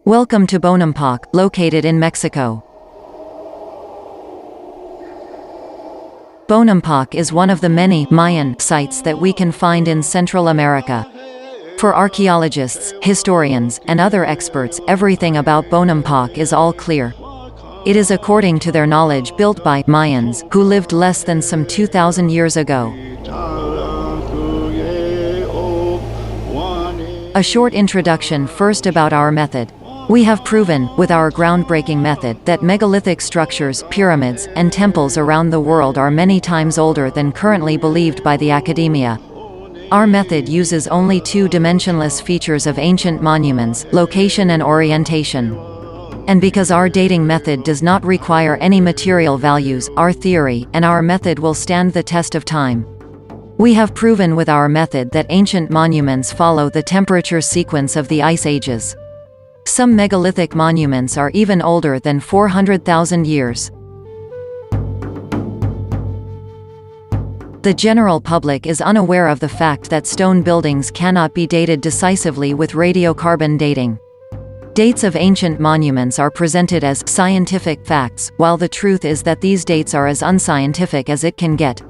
Welcome to Bonampak, located in Mexico. Bonampak is one of the many Mayan sites that we can find in Central America. For archaeologists, historians, and other experts, everything about Bonampak is all clear. It is according to their knowledge built by Mayans, who lived less than some 2,000 years ago. A short introduction first about our method. We have proven, with our groundbreaking method, that megalithic structures, pyramids, and temples around the world are many times older than currently believed by the academia. Our method uses only two dimensionless features of ancient monuments, location and orientation. And because our dating method does not require any material values, our theory and our method will stand the test of time. We have proven with our method that ancient monuments follow the temperature sequence of the ice ages. Some megalithic monuments are even older than 400,000 years. The general public is unaware of the fact that stone buildings cannot be dated decisively with radiocarbon dating. Dates of ancient monuments are presented as scientific facts, while the truth is that these dates are as unscientific as it can get.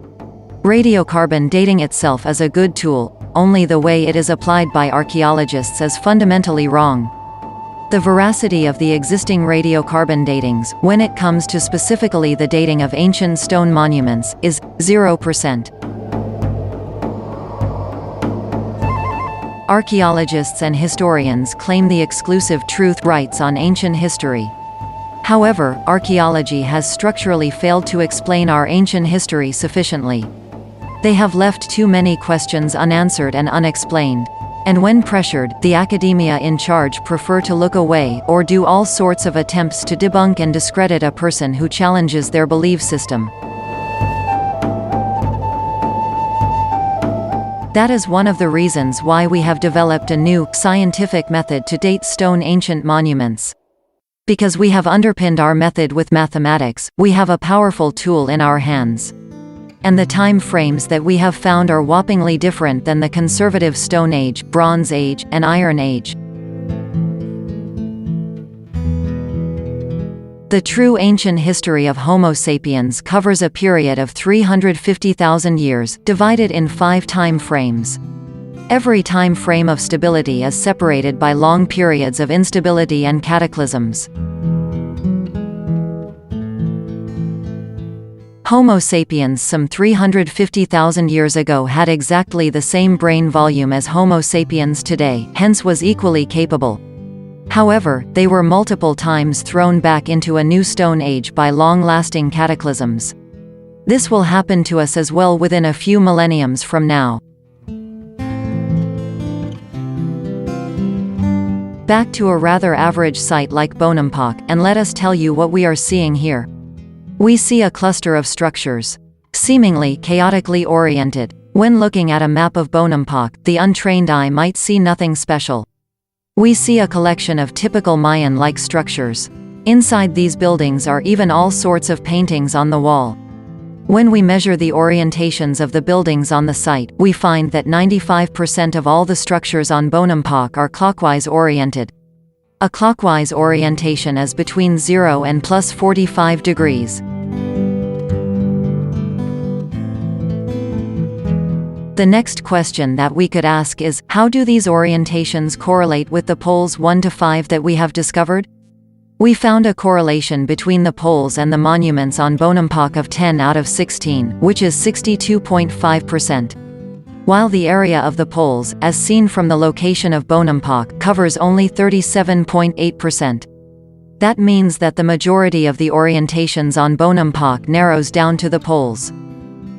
Radiocarbon dating itself is a good tool, only the way it is applied by archaeologists is fundamentally wrong. The veracity of the existing radiocarbon datings, when it comes to specifically the dating of ancient stone monuments, is 0%. Archaeologists and historians claim the exclusive truth rights on ancient history. However, archaeology has structurally failed to explain our ancient history sufficiently. They have left too many questions unanswered and unexplained. And when pressured, the academia in charge prefer to look away or do all sorts of attempts to debunk and discredit a person who challenges their belief system. That is one of the reasons why we have developed a new, scientific method to date stone ancient monuments. Because we have underpinned our method with mathematics, we have a powerful tool in our hands. And the time frames that we have found are whoppingly different than the conservative Stone Age, Bronze Age, and Iron Age. The true ancient history of Homo sapiens covers a period of 350,000 years, divided in 5 time frames. Every time frame of stability is separated by long periods of instability and cataclysms. Homo sapiens some 350,000 years ago had exactly the same brain volume as Homo sapiens today, hence was equally capable. However, they were multiple times thrown back into a new stone age by long-lasting cataclysms. This will happen to us as well within a few millenniums from now. Back to a rather average site like Bonampak, and let us tell you what we are seeing here. We see a cluster of structures, seemingly chaotically oriented. When looking at a map of Bonampak, the untrained eye might see nothing special. We see a collection of typical Mayan-like structures. Inside these buildings are even all sorts of paintings on the wall. When we measure the orientations of the buildings on the site, we find that 95% of all the structures on Bonampak are clockwise oriented. A clockwise orientation is between 0 and plus 45 degrees. The next question that we could ask is, how do these orientations correlate with the poles 1 to 5 that we have discovered? We found a correlation between the poles and the monuments on Bonampak of 10 out of 16, which is 62.5%. While the area of the poles, as seen from the location of Bonampak, covers only 37.8%. That means that the majority of the orientations on Bonampak narrows down to the poles.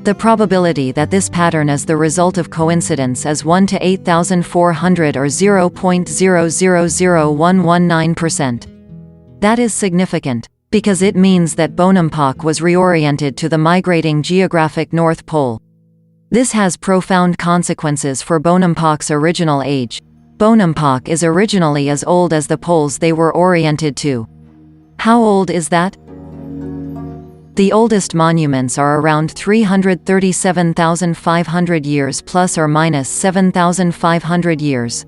The probability that this pattern is the result of coincidence is 1 to 8,400 or 0.000119%. That is significant, because it means that Bonampak was reoriented to the migrating geographic North Pole. This has profound consequences for Bonampak's original age. Bonampak is originally as old as the poles they were oriented to. How old is that? The oldest monuments are around 337,500 years plus or minus 7,500 years.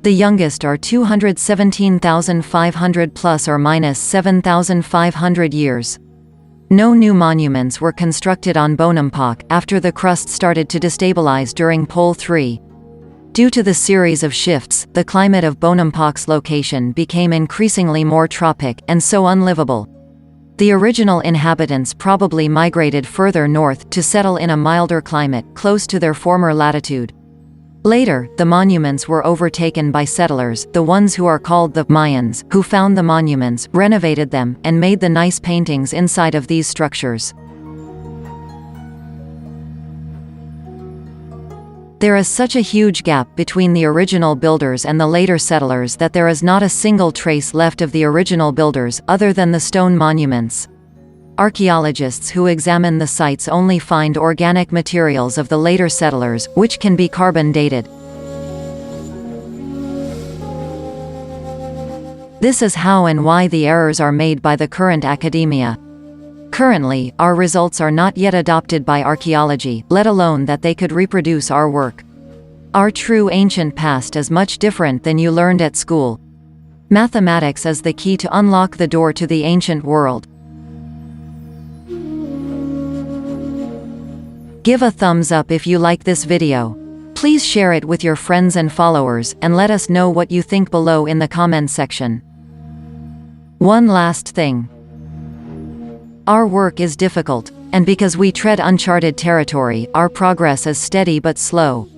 The youngest are 217,500 plus or minus 7,500 years. No new monuments were constructed on Bonampak after the crust started to destabilize during Pole 3. Due to the series of shifts, the climate of Bonampak's location became increasingly more tropic and so unlivable. The original inhabitants probably migrated further north to settle in a milder climate close to their former latitude. Later, the monuments were overtaken by settlers, the ones who are called the Mayans, who found the monuments, renovated them, and made the nice paintings inside of these structures. There is such a huge gap between the original builders and the later settlers that there is not a single trace left of the original builders, other than the stone monuments. Archaeologists who examine the sites only find organic materials of the later settlers, which can be carbon dated. This is how and why the errors are made by the current academia. Currently, our results are not yet adopted by archaeology, let alone that they could reproduce our work. Our true ancient past is much different than you learned at school. Mathematics is the key to unlock the door to the ancient world. Give a thumbs up if you like this video. Please share it with your friends and followers, and let us know what you think below in the comment section. One last thing. Our work is difficult, and because we tread uncharted territory, our progress is steady but slow.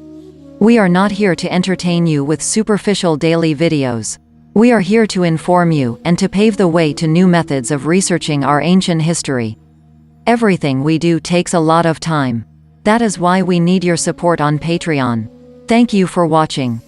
We are not here to entertain you with superficial daily videos. We are here to inform you, and to pave the way to new methods of researching our ancient history. Everything we do takes a lot of time. That is why we need your support on Patreon. Thank you for watching.